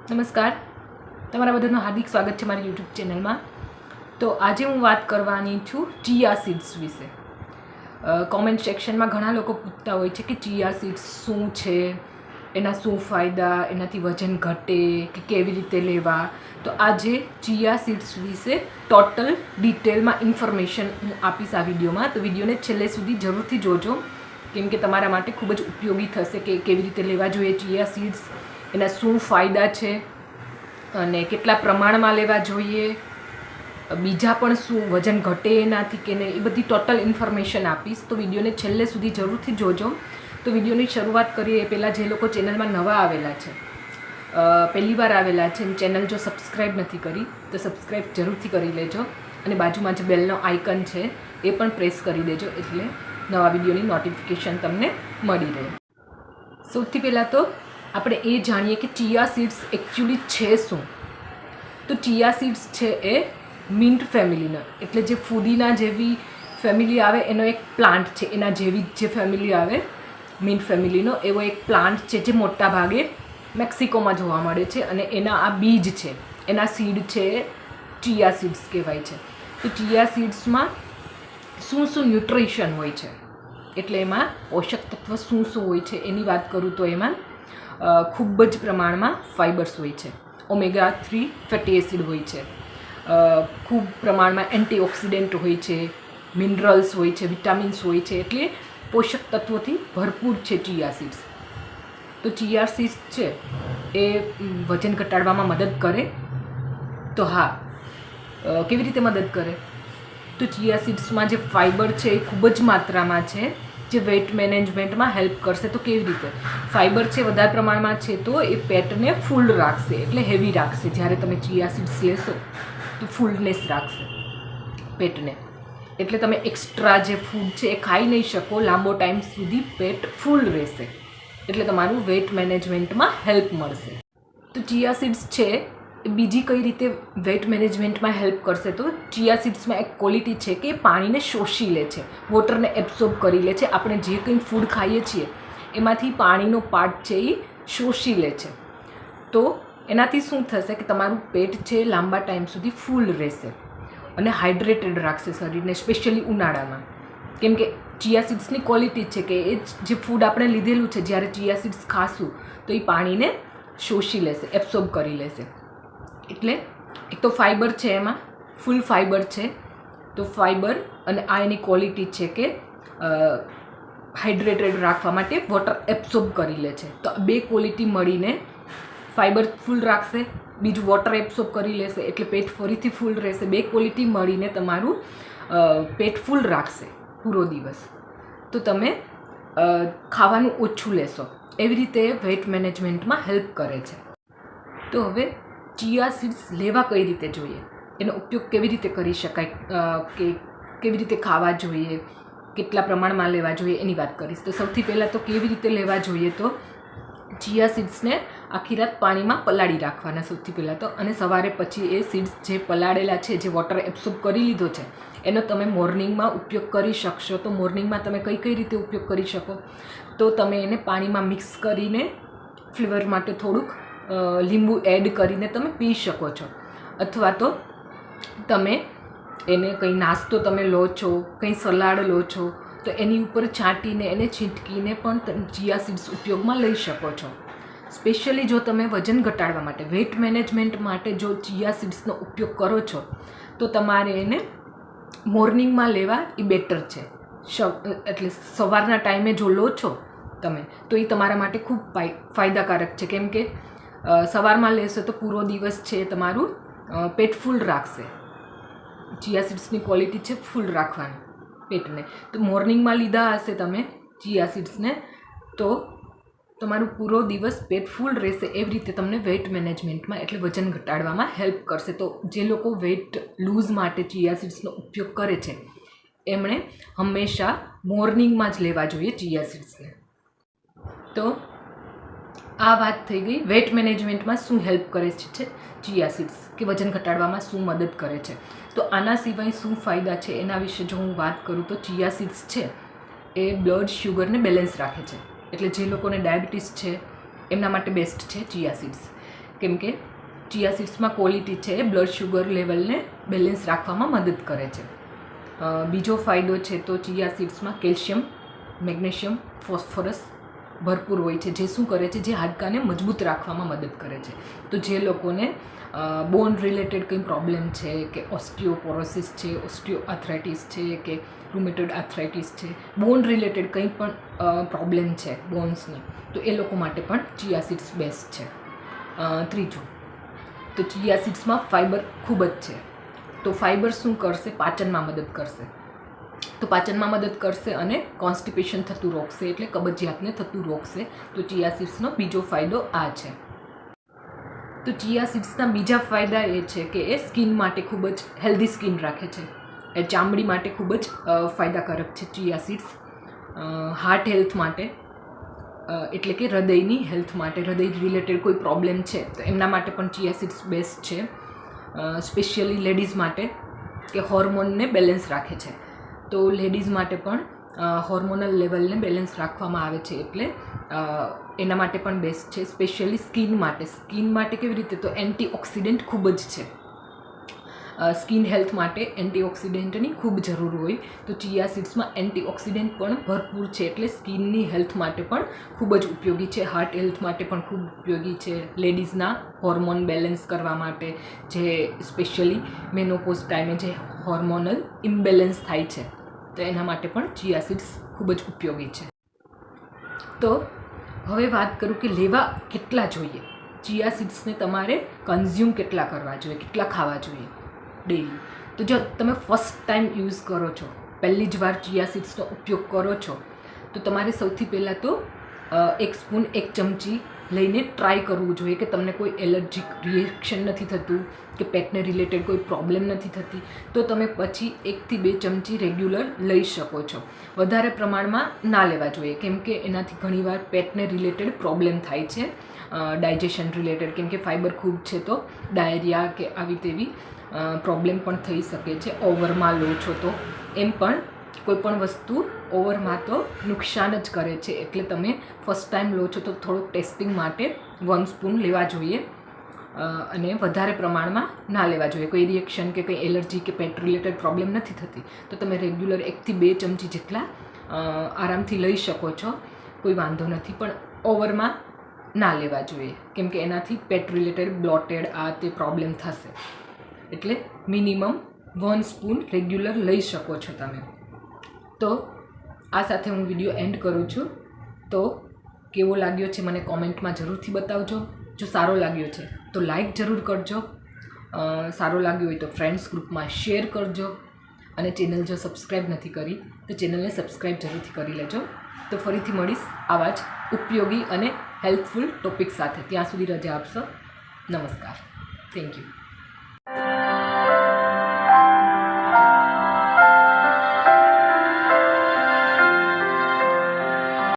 નમસ્કાર, તમારા બધાનું હાર્દિક સ્વાગત છે મારી યુટ્યુબ ચેનલમાં. તો આજે હું વાત કરવાની છું ચિયા સીડ્સ વિશે. કોમેન્ટ સેક્શનમાં ઘણા લોકો પૂછતા હોય છે કે ચિયા સીડ્સ શું છે, એના શું ફાયદા, એનાથી વજન ઘટે કે કેવી રીતે લેવા. તો આજે ચિયા સીડ્સ વિશે ટોટલ ડિટેલમાં ઇન્ફોર્મેશન હું આપીશ આ વિડીયોમાં. તો વિડીયોને છેલ્લે સુધી જરૂરથી જોજો, કેમ કે તમારા માટે ખૂબ જ ઉપયોગી થશે કે કેવી રીતે લેવા જોઈએ ચિયા સીડ્સ, એના શું ફાયદા છે અને કેટલા પ્રમાણમાં લેવા જોઈએ, બીજા પણ શું વજન ઘટે એનાથી કે નહીં, એ બધી ટોટલ ઇન્ફોર્મેશન આપીશ. તો વિડીયોને છેલ્લે સુધી જરૂરથી જોજો. તો વિડીયોની શરૂઆત કરીએ એ પહેલાં જે લોકો ચેનલમાં નવા આવેલા છે, પહેલી વાર આવેલા છે, ચેનલ જો સબસ્ક્રાઈબ નથી કરી તો સબસ્ક્રાઈબ જરૂરથી કરી લેજો અને બાજુમાં જે બેલનો આઇકન છે એ પણ પ્રેસ કરી દેજો, એટલે નવા વિડીયોની નોટિફિકેશન તમને મળી રહે. સૌથી પહેલાં તો આપણે એ જાણીએ કે ચિયા સીડ્સ એકચ્યુઅલી છે શું. તો ચિયા સીડ્સ છે એ મિન્ટ ફેમિલીનો, એટલે જે ફુદીના જેવી ફેમિલી આવે એનો એક પ્લાન્ટ છે. એના જેવી જે ફેમિલી આવે મિન્ટ ફેમિલીનો એવો એક પ્લાન્ટ છે જે મોટા ભાગે મેક્સિકોમાં જોવા મળે છે અને એના આ બીજ છે, એના સીડ છે, ચિયા સીડ્સ કહેવાય છે. તો ચિયા સીડ્સમાં શું શું ન્યુટ્રિશન હોય છે, એટલે એમાં પોષક તત્વ શું શું હોય છે એની વાત કરું તો એમાં ખૂબ જ પ્રમાણમાં ફાઇબર્સ હોય છે, ઓમેગા 3 ફેટી એસિડ હોય છે, ખૂબ પ્રમાણમાં એન્ટીઓક્સિડન્ટ હોય છે, મિનરલ્સ હોય છે, વિટામિન્સ હોય છે, એટલે પોષક તત્વોથી ભરપૂર છે ચિયા સીડ્સ. તો ચિયા સીડ્સ છે એ વજન ઘટાડવામાં મદદ કરે. તો હા, કેવી રીતે મદદ કરે? તો ચિયા સીડ્સમાં જે ફાઇબર છે એ ખૂબ જ માત્રામાં છે, જે વેઇટ મેનેજમેન્ટમાં હેલ્પ કરશે. તો કેવી રીતે? ફાઇબર છે વધારે પ્રમાણમાં છે તો એ પેટને ફૂલ રાખશે, એટલે હેવી રાખશે. જ્યારે તમે ચિયા સીડ્સ લેશો તો ફૂલનેસ રાખશે પેટને, એટલે તમે એક્સ્ટ્રા જે ફૂડ છે એ ખાઈ નહીં શકો, લાંબો ટાઈમ સુધી પેટ ફૂલ રહેશે, એટલે તમારું વેઇટ મેનેજમેન્ટમાં હેલ્પ મળશે. તો ચિયા સીડ્સ છે એ બીજી કઈ રીતે વેઇટ મેનેજમેન્ટમાં હેલ્પ કરશે? તો ચિયા સીડ્સમાં એક ક્વોલિટી છે કે પાણીને શોષી લે છે, વોટરને એબ્સોર્બ કરી લે છે. આપણે જે કંઈ ફૂડ ખાઈએ છીએ એમાંથી પાણીનો પાર્ટ છે એ શોષી લે છે. તો એનાથી શું થશે કે તમારું પેટ છે લાંબા ટાઈમ સુધી ફૂલ રહેશે અને હાઇડ્રેટેડ રાખશે શરીરને, સ્પેશિયલી ઉનાળામાં. કેમ કે ચિયા સીડ્સની ક્વોલિટી છે કે એ જે ફૂડ આપણે લીધેલું છે, જ્યારે ચિયા સીડ્સ ખાશું તો એ પાણીને શોષી લેશે, એબ્સોર્બ કરી લેશે. એટલે એક તો ફાઇબર છે, એમાં ફૂલ ફાઇબર છે. તો ફાઇબર અને આ એની ક્વોલિટી છે કે હાઇડ્રેટેડ રાખવા માટે વોટર એબ્સોર્બ કરી લે છે. તો બે ક્વોલિટી મળીને ફાઇબર ફૂલ રાખશે, બીજું વોટર એબ્સોર્બ કરી લેશે, એટલે પેટ ફરીથી ફૂલ રહેશે. બે ક્વોલિટી મળીને તમારું પેટ ફૂલ રાખશે પૂરો દિવસ. તો તમે ખાવાનું ઓછું લેશો. એવી રીતે વેઇટ મેનેજમેન્ટમાં હેલ્પ કરે છે. તો હવે ચિયા સીડ્સ લેવા કઈ રીતે જોઈએ, એનો ઉપયોગ કેવી રીતે કરી શકાય, કે કેવી રીતે ખાવા જોઈએ, કેટલા પ્રમાણમાં લેવા જોઈએ એની વાત કરીશ. તો સૌથી પહેલાં તો કેવી રીતે લેવા જોઈએ, તો ચિયા સીડ્સને આખી રાત પાણીમાં પલાળી રાખવાના સૌથી પહેલાં તો, અને સવારે પછી એ સીડ્સ જે પલાળેલા છે, જે વોટર એબ્સોર્બ કરી લીધો છે, એનો તમે મોર્નિંગમાં ઉપયોગ કરી શકશો. તો મોર્નિંગમાં તમે કઈ કઈ રીતે ઉપયોગ કરી શકો? તો તમે એને પાણીમાં મિક્સ કરીને ફ્લેવર માટે થોડુંક લીંબુ એડ કરીને તમે પી શકો છો, અથવા તો તમે એને કંઈ નાસ્તો તમે લો છો, કંઈ સલાડ લો છો તો એની ઉપર છાંટીને એને છીંટકીને પણ તમે ચિયા સીડ્સ ઉપયોગમાં લઈ શકો છો. સ્પેશિયલી જો તમે વજન ઘટાડવા માટે, વેઇટ મેનેજમેન્ટ માટે જો ચિયા સીડ્સનો ઉપયોગ કરો છો તો તમારે એને મોર્નિંગમાં લેવા એ બેટર છે. એટલે સવારના ટાઈમે જો લો છો તમે તો એ તમારા માટે ખૂબ ફાયદાકારક છે. કેમ કે સવારમાં લેશો તો પૂરો દિવસ છે તમારું પેટ ફૂલ રાખશે. ચિયા સીડ્સની ક્વોલિટી છે ફૂલ રાખવાની પેટને. તો મોર્નિંગમાં લીધા હશે તમે ચિયા સીડ્સને તો તમારું પૂરો દિવસ પેટ ફૂલ રહેશે. એવી રીતે તમને વેઇટ મેનેજમેન્ટમાં, એટલે વજન ઘટાડવામાં હેલ્પ કરશે. તો જે લોકો વેઇટ લૂઝ માટે ચિયા સીડ્સનો ઉપયોગ કરે છે એમણે હંમેશા મોર્નિંગમાં જ લેવા જોઈએ ચિયા સીડ્સને. તો આ વાત થઈ ગઈ વેઇટ મેનેજમેન્ટમાં શું હેલ્પ કરે છે ચિયા સીડ્સ, કે વજન ઘટાડવામાં શું મદદ કરે છે. તો આના સિવાય શું ફાયદા છે એના વિશે જો હું વાત કરું તો ચિયા સીડ્સ છે એ બ્લડ શુગરને બેલેન્સ રાખે છે. એટલે જે લોકોને ડાયાબિટીસ છે એમના માટે બેસ્ટ છે ચિયા સીડ્સ. કેમ કે ચિયા સીડ્સમાં ક્વોલિટી છે એ બ્લડ શુગર લેવલને બેલેન્સ રાખવામાં મદદ કરે છે. બીજો ફાયદો છે તો ચિયા સીડ્સમાં કેલ્શિયમ, મેગ્નેશિયમ, ફોસ્ફરસ ભરપૂર હોય છે, જે શું કરે છે, જે હાડકાને મજબૂત રાખવામાં મદદ કરે છે. તો જે લોકોને બોન રિલેટેડ કંઈ પ્રોબ્લેમ છે, કે ઓસ્ટિયોપોરોસિસ છે, ઓસ્ટિયોઆર્થરાઇટિસ છે, કે રૂમેટોઇડ આર્થરાઇટિસ છે, બોન રિલેટેડ કંઈ પણ પ્રોબ્લેમ છે બોન્સની, તો એ લોકો માટે પણ ચિયા સીડ્સ બેસ્ટ છે. ત્રીજું, તો ચિયા સીડ્સમાં ફાઇબર ખૂબ જ છે. તો ફાઇબર શું કરશે? પાચનમાં મદદ કરશે. તો પાચનમાં મદદ કરશે અને કોન્સ્ટિપેશન થતું રોકશે, એટલે કબજિયાતને થતું રોકશે. તો ચિયા સીડ્સનો બીજો ફાયદો આ છે. તો ચિયા સીડ્સના બીજા ફાયદા એ છે કે એ સ્કિન માટે ખૂબ જ હેલ્ધી સ્કિન રાખે છે. એ ચામડી માટે ખૂબ જ ફાયદાકારક છે ચિયા સીડ્સ. હાર્ટ હેલ્થ માટે, એટલે કે હૃદયની હેલ્થ માટે, હૃદય રિલેટેડ કોઈ પ્રોબ્લેમ છે તો એમના માટે પણ ચિયા સીડ્સ બેસ્ટ છે. સ્પેશિયલી લેડીઝ માટે, કે હોર્મોનને બેલેન્સ રાખે છે. તો લેડીઝ માટે પણ હોર્મોનલ લેવલને બેલેન્સ રાખવામાં આવે છે, એટલે એના માટે પણ બેસ્ટ છે. સ્પેશિયલી સ્કિન માટે. સ્કિન માટે કેવી રીતે? તો એન્ટીઓક્સિડન્ટ ખૂબ જ છે. સ્કિન હેલ્થ માટે એન્ટીઓક્સિડન્ટની ખૂબ જરૂર હોય. તો ચિયા સીડ્સમાં એન્ટીઓક્સિડન્ટ પણ ભરપૂર છે, એટલે સ્કિનની હેલ્થ માટે પણ ખૂબ જ ઉપયોગી છે. હાર્ટ હેલ્થ માટે પણ ખૂબ ઉપયોગી છે. લેડીઝના હોર્મોન બેલેન્સ કરવા માટે, જે સ્પેશિયલી મેનોપોઝ ટાઈમે જે હોર્મોનલ ઇમ્બેલેન્સ થાય છે, તો એના માટે પણ ચિયા સીડ્સ ખૂબ જ ઉપયોગી છે. તો હવે વાત કરું કે લેવા કેટલા જોઈએ. ચિયા સીડ્સને તમારે કન્ઝ્યુમ કેટલા કરવા જોઈએ, કેટલા ખાવા જોઈએ ડેઈલી. તો જો તમે ફર્સ્ટ ટાઈમ યુઝ કરો છો, પહેલી જ વાર ચિયા સીડ્સનો ઉપયોગ કરો છો, તો તમારે સૌથી પહેલાં તો 1 સ્પૂન 1 ચમચી લઈને ટ્રાય કરવું જોઈએ કે તમને કોઈ એલર્જીક રિએક્શન નથી થતું, કે પેટને રિલેટેડ કોઈ પ્રોબ્લેમ નથી થતી. તો તમે પછી 1 થી 2 ચમચી રેગ્યુલર લઈ શકો છો. વધારે પ્રમાણમાં ના લેવા જોઈએ, કેમ કે એનાથી ઘણીવાર પેટને રિલેટેડ પ્રોબ્લેમ થાય છે, ડાયજેશન રિલેટેડ, કેમ કે ફાઇબર ખૂબ છે તો ડાયરિયા કે આવી તેવી પ્રોબ્લેમ પણ થઈ શકે છે. ઓવરમાં લો છો તો એમ પણ કોઈપણ વસ્તુ ઓવરમાં તો નુકસાન જ કરે છે, એટલે તમે ફર્સ્ટ ટાઈમ લો છો તો થોડુંક ટેસ્ટિંગ માટે 1 સ્પૂન લેવા જોઈએ, અને વધારે પ્રમાણમાં ના લેવા જોઈએ. કોઈ રિએક્શન કે કંઈ એલર્જી કે પેટ રિલેટેડ પ્રોબ્લેમ નથી થતી તો તમે રેગ્યુલર 1 થી 2 ચમચી જેટલા આરામથી લઈ શકો છો, કોઈ વાંધો નથી. પણ ઓવરમાં ના લેવા જોઈએ, કેમ કે એનાથી પેટ રિલેટેડ બ્લોટેડ આ તે પ્રોબ્લેમ થશે. એટલે મિનિમમ 1 સ્પૂન રેગ્યુલર લઈ શકો છો તમે. તો આ સાથે હું વિડીયો એન્ડ કરું છું. તો કેવો લાગ્યો છે મને કોમેન્ટમાં જરૂરથી બતાવજો. જો સારો લાગ્યો છે તો લાઈક જરૂર કરજો, સારો લાગ્યો હોય તો ફ્રેન્ડ્સ ગ્રુપમાં શેર કરજો, અને ચેનલ જો સબસ્ક્રાઈબ નથી કરી તો ચેનલને સબસ્ક્રાઈબ જરૂરથી કરી લેજો. તો ફરીથી મળીશ આવા જ ઉપયોગી અને હેલ્પફુલ ટોપિક સાથે. ત્યાં સુધી રજા આપશો. નમસ્કાર. Thank you.